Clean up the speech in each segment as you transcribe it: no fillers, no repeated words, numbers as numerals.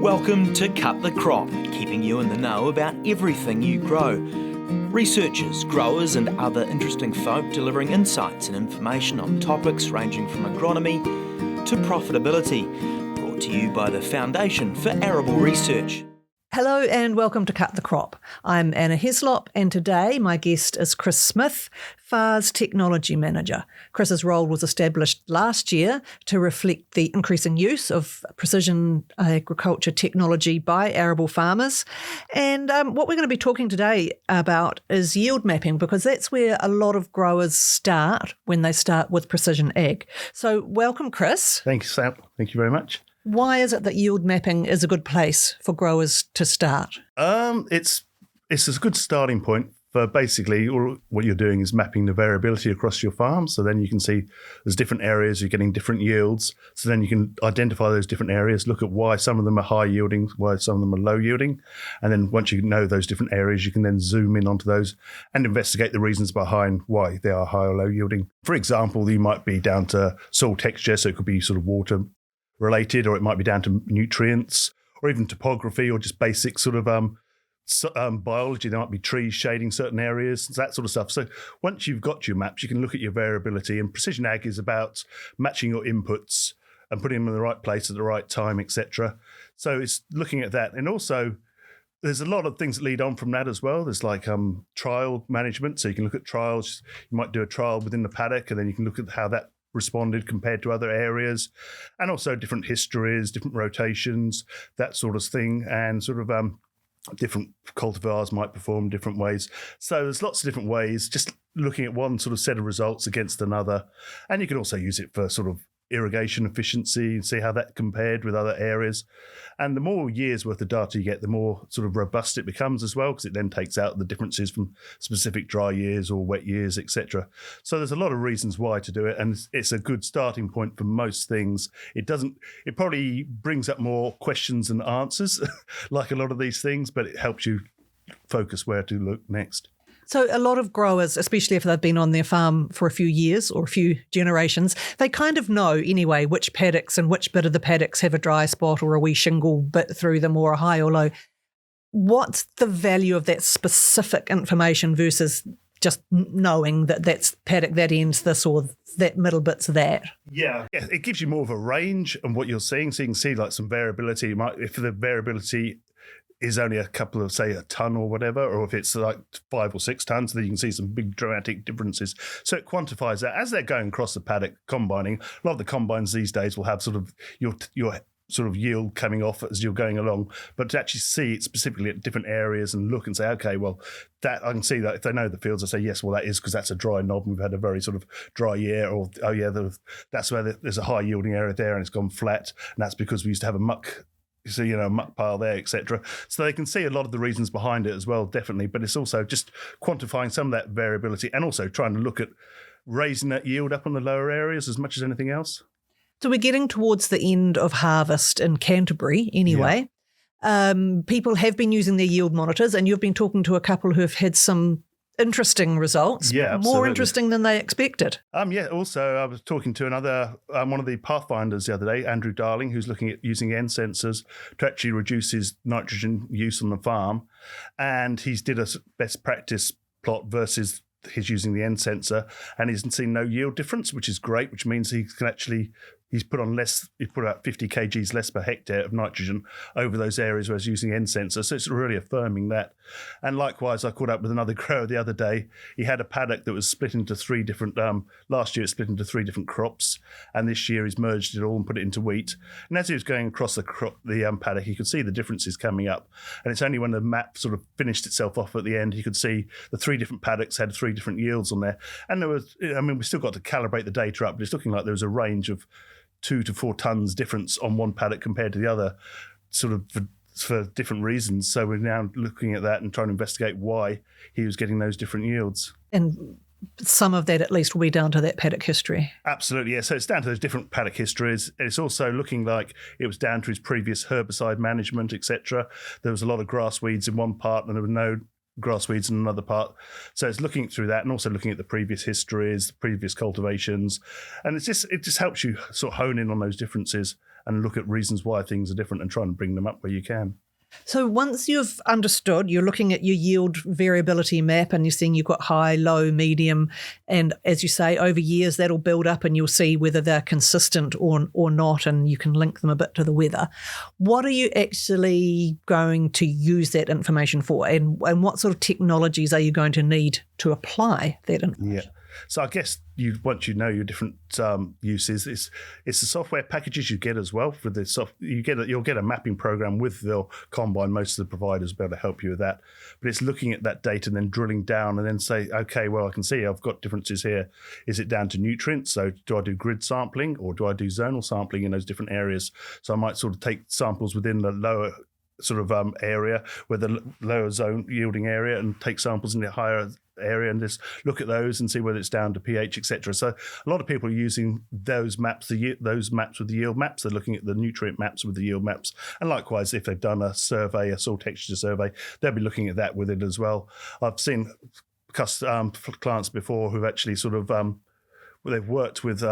Welcome to Cut the Crop, keeping you in the know about everything you grow. Researchers, growers and other interesting folk delivering insights and information on topics ranging from agronomy to profitability. Brought to you by the Foundation for Arable Research. Hello and welcome to Cut the Crop. I'm Anna Heslop and today my guest is Chris Smith, FAR's Technology Manager. Chris's role was established last year to reflect the increasing use of precision agriculture technology by arable farmers. And what we're going to be talking today about is yield mapping, because that's where a lot of growers start when they start with precision ag. So welcome, Chris. Thank you, Sam. Thank you very much. Why is it that yield mapping is a good place for growers to start? It's a good starting point for basically what you're doing is mapping the variability across your farm. So then you can see there's different areas, you're getting different yields. So then you can identify those different areas, look at why some of them are high yielding, why some of them are low yielding. And then once you know those different areas, you can then zoom in onto those and investigate the reasons behind why they are high or low yielding. For example, you might be down to soil texture, so it could be sort of water related, or it might be down to nutrients, or even topography, or just basic sort of biology. There might be trees shading certain areas, that sort of stuff. So once you've got your maps, you can look at your variability. And precision ag is about matching your inputs and putting them in the right place at the right time, etc. So it's looking at that. And also, there's a lot of things that lead on from that as well. There's like trial management. So you can look at trials. You might do a trial within the paddock, and then you can look at how that responded compared to other areas, and also different histories, different rotations, that sort of thing, and sort of different cultivars might perform different ways. So there's lots of different ways, just looking at one sort of set of results against another. And you can also use it for sort of irrigation efficiency and see how that compared with other areas. And the more years worth of data you get, the more sort of robust it becomes as well, because it then takes out the differences from specific dry years or wet years, etc. So there's a lot of reasons why to do it, and it's a good starting point for most things. It probably brings up more questions than answers, like a lot of these things, but it helps you focus where to look next. So a lot of growers, especially if they've been on their farm for a few years or a few generations, they kind of know anyway which paddocks and which bit of the paddocks have a dry spot or a wee shingle bit through them or a high or low. What's the value of that specific information versus just knowing that that's paddock that ends this or that middle bit's that? Yeah, it gives you more of a range on what you're seeing. So you can see like some variability. If the variability is only a couple of, say, a ton or whatever, or if it's like 5 or 6 tons, then you can see some big dramatic differences. So it quantifies that. As they're going across the paddock combining, a lot of the combines these days will have sort of your sort of yield coming off as you're going along, but to actually see it specifically at different areas and look and say, okay, well, that I can see that if they know the fields, I say, yes, well, that is because that's a dry knob and we've had a very sort of dry year, or, oh yeah, that's where there's a high yielding area there and it's gone flat, and that's because we used to have a muck pile there, etc. So they can see a lot of the reasons behind it as well, definitely. But it's also just quantifying some of that variability and also trying to look at raising that yield up on the lower areas as much as anything else. So we're getting towards the end of harvest in Canterbury anyway. Yeah. People have been using their yield monitors, and you've been talking to a couple who have had some interesting results, more interesting than they expected. Also, I was talking to another, one of the pathfinders the other day, Andrew Darling, who's looking at using N sensors to actually reduce his nitrogen use on the farm. And he's did a best practice plot versus his using the N sensor, and he's seen no yield difference, which is great, which means he can actually, he's put about 50 kgs less per hectare of nitrogen over those areas where he's using N sensor. So it's really affirming that. And likewise, I caught up with another grower the other day. He had a paddock that was split into 3 different, last year it split into 3 different crops, and this year he's merged it all and put it into wheat. And as he was going across the paddock, he could see the differences coming up. And it's only when the map sort of finished itself off at the end, he could see the 3 different paddocks had 3 different yields on there. And there was, we still got to calibrate the data up, but it's looking like there was a range of 2 to 4 tons difference on one paddock compared to the other, sort of for different reasons. So we're now looking at that and trying to investigate why he was getting those different yields. And some of that at least will be down to that paddock history. Absolutely, yeah. So it's down to those different paddock histories. It's also looking like it was down to his previous herbicide management, etc. There was a lot of grass weeds in one part and there were no grass weeds in another part. So it's looking through that and also looking at the previous histories, the previous cultivations. And it just helps you sort of hone in on those differences and look at reasons why things are different and try and bring them up where you can. So once you've understood, you're looking at your yield variability map and you're seeing you've got high, low, medium, and as you say, over years that'll build up and you'll see whether they're consistent or not, and you can link them a bit to the weather. What are you actually going to use that information for, and what sort of technologies are you going to need to apply that information? Yeah. So I guess once you know your different uses, it's the software packages you get as well for the you'll get a mapping program with the combine. Most of the providers will be able to help you with that, but it's looking at that data and then drilling down and then say, okay, well, I can see I've got differences here. Is it down to nutrients? So do I do grid sampling or do I do zonal sampling in those different areas? So I might sort of take samples within the lower sort of area with the lower zone yielding area and take samples in the higher area and just look at those and see whether it's down to pH, etc. So a lot of people are using those maps, those maps with the yield maps. They're looking at the nutrient maps with the yield maps, and likewise, if they've done a survey, a soil texture survey, they'll be looking at that with it as well. I've seen clients before who've actually sort of they've worked with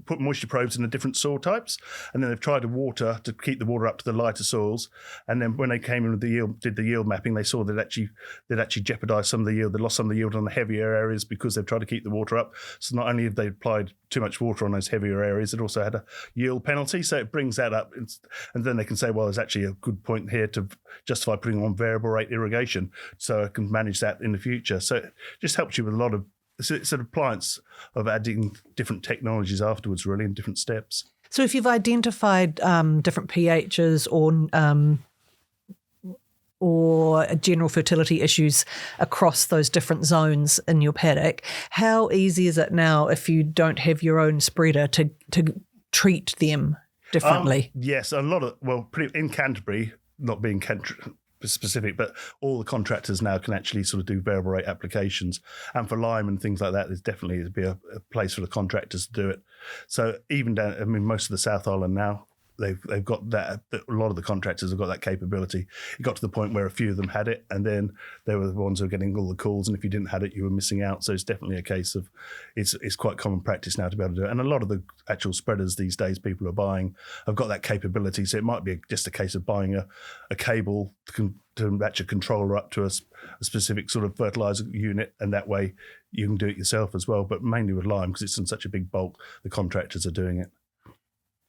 put moisture probes in the different soil types, and then they've tried to keep the water up to the lighter soils. And then when they came in with did the yield mapping, they saw that they'd actually jeopardised some of the yield. They lost some of the yield on the heavier areas because they've tried to keep the water up. So not only have they applied too much water on those heavier areas, it also had a yield penalty. So it brings that up, and then they can say, well, there's actually a good point here to justify putting on variable rate irrigation, so I can manage that in the future. So it just helps you with a lot of. It's an appliance of adding different technologies afterwards, really, in different steps. So if you've identified different pHs or general fertility issues across those different zones in your paddock, how easy is it now if you don't have your own spreader to treat them differently? Yes, in Canterbury, not being Canterbury specific, but all the contractors now can actually sort of do variable rate applications, and for lime and things like that, there's definitely be a place for the contractors to do it. So even most of the South Island now, they've got that. A lot of the contractors have got that capability. It got to the point where a few of them had it, and then they were the ones who were getting all the calls, and if you didn't have it, you were missing out. So it's definitely a case of it's quite common practice now to be able to do it. And a lot of the actual spreaders these days people are buying have got that capability. So it might be just a case of buying a cable to match a controller up to a specific sort of fertilizer unit, and that way you can do it yourself as well. But mainly with lime, because it's in such a big bulk, the contractors are doing it.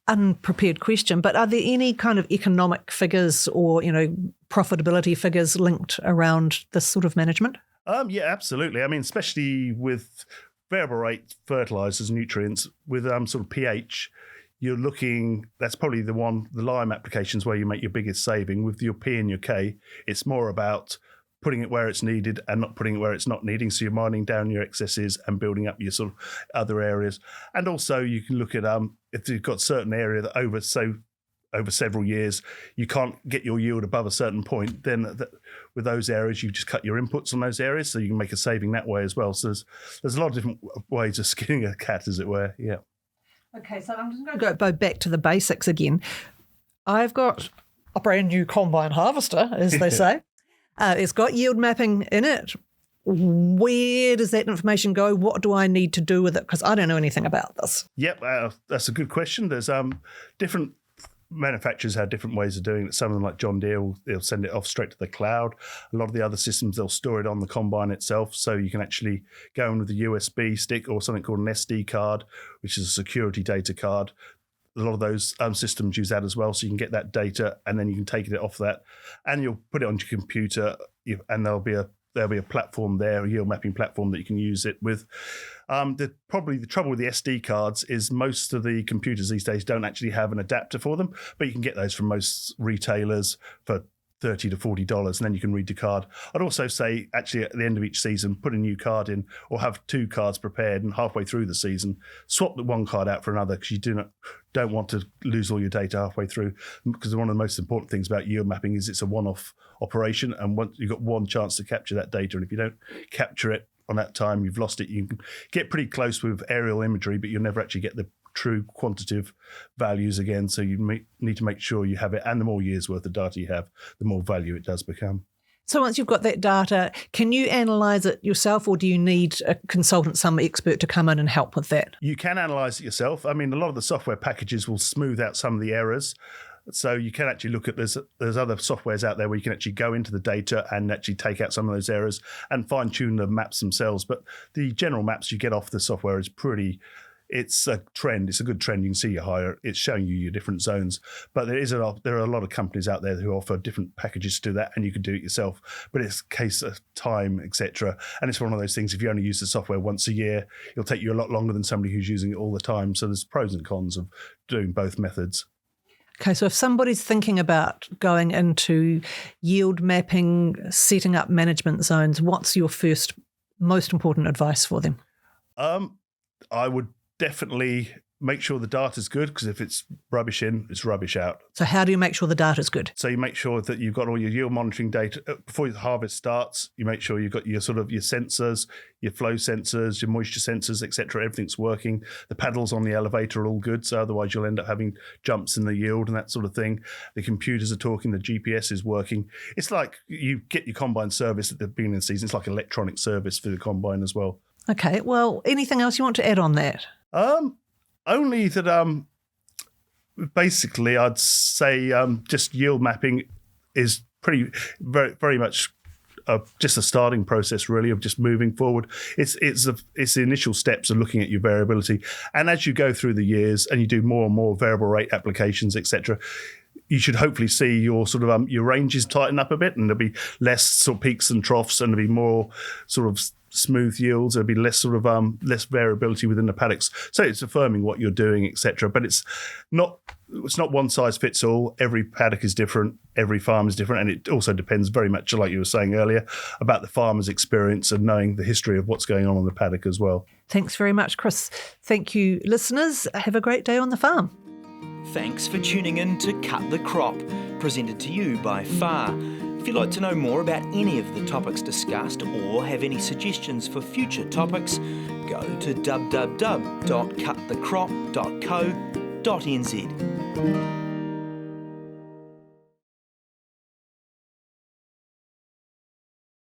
Unprepared question, but are there any kind of economic figures or, profitability figures linked around this sort of management? Yeah, absolutely. I mean, especially with variable rate fertilizers, nutrients, with sort of pH, you're looking, that's probably the lime applications where you make your biggest saving. With your P and your K, it's more about putting it where it's needed and not putting it where it's not needing. So you're mining down your excesses and building up your sort of other areas. And also you can look at if you've got certain area that over several years you can't get your yield above a certain point, then with those areas you just cut your inputs on those areas, so you can make a saving that way as well. So there's a lot of different ways of skinning a cat, as it were. Yeah. Okay, so I'm just going to go back to the basics again. I've got a brand new combine harvester, as they say. It's got yield mapping in it. Where does that information go? What do I need to do with it? Because I don't know anything about this. Yep, that's a good question. There's different manufacturers have different ways of doing it. Some of them, like John Deere, they'll send it off straight to the cloud. A lot of the other systems, they'll store it on the combine itself, so you can actually go in with a USB stick or something called an SD card, which is a security data card. A lot of those systems use that as well, so you can get that data and then you can take it off that, and you'll put it on your computer, and there'll be a platform there, a yield mapping platform that you can use it with. The trouble with the SD cards is most of the computers these days don't actually have an adapter for them, but you can get those from most retailers for $30 to $40, and then you can read the card. I'd also say, actually, at the end of each season, put a new card in, or have two cards prepared, and halfway through the season, swap the one card out for another, because you don't want to lose all your data halfway through. Because one of the most important things about yield mapping is it's a one-off operation, and you've got one chance to capture that data, and if you don't capture it on that time, you've lost it. You can get pretty close with aerial imagery, but you'll never actually get the true quantitative values again. So you need to make sure you have it, and the more years worth of data you have, the more value it does become. So once you've got that data, can you analyse it yourself, or do you need a consultant, some expert to come in and help with that? You can analyse it yourself. I mean, a lot of the software packages will smooth out some of the errors. So you can actually look at, there's other softwares out there where you can actually go into the data and actually take out some of those errors and fine tune the maps themselves. But the general maps you get off the software is it's a trend. It's a good trend. You can see your higher. It's showing you your different zones. But there are a lot of companies out there who offer different packages to do that, and you can do it yourself. But it's a case of time, etc. And it's one of those things. If you only use the software once a year, it'll take you a lot longer than somebody who's using it all the time. So there's pros and cons of doing both methods. Okay, so if somebody's thinking about going into yield mapping, setting up management zones, what's your first most important advice for them? I would definitely make sure the data's good, because if it's rubbish in, it's rubbish out. So how do you make sure the data's good? So you make sure that you've got all your yield monitoring data before the harvest starts. You make sure you've got your sensors, your flow sensors, your moisture sensors, etc. Everything's working. The paddles on the elevator are all good, so otherwise you'll end up having jumps in the yield and that sort of thing. The computers are talking, the GPS is working. It's like you get your combine service at the beginning of the season. It's like electronic service for the combine as well. Okay, well, anything else you want to add on that? Only that basically I'd say just yield mapping is very much just a starting process, really, of just moving forward. It's the initial steps of looking at your variability, and as you go through the years and you do more and more variable rate applications, etc., you should hopefully see your your ranges tighten up a bit, and there'll be less sort of peaks and troughs, and there'll be more sort of smooth yields. There'll be less less variability within the paddocks. So it's affirming what you're doing, etc. But it's not one size fits all. Every paddock is different. Every farm is different, and it also depends very much, like you were saying earlier, about the farmer's experience and knowing the history of what's going on the paddock as well. Thanks very much, Chris. Thank you, listeners. Have a great day on the farm. Thanks for tuning in to Cut the Crop, presented to you by FAR. If you'd like to know more about any of the topics discussed or have any suggestions for future topics, go to www.cutthecrop.co.nz.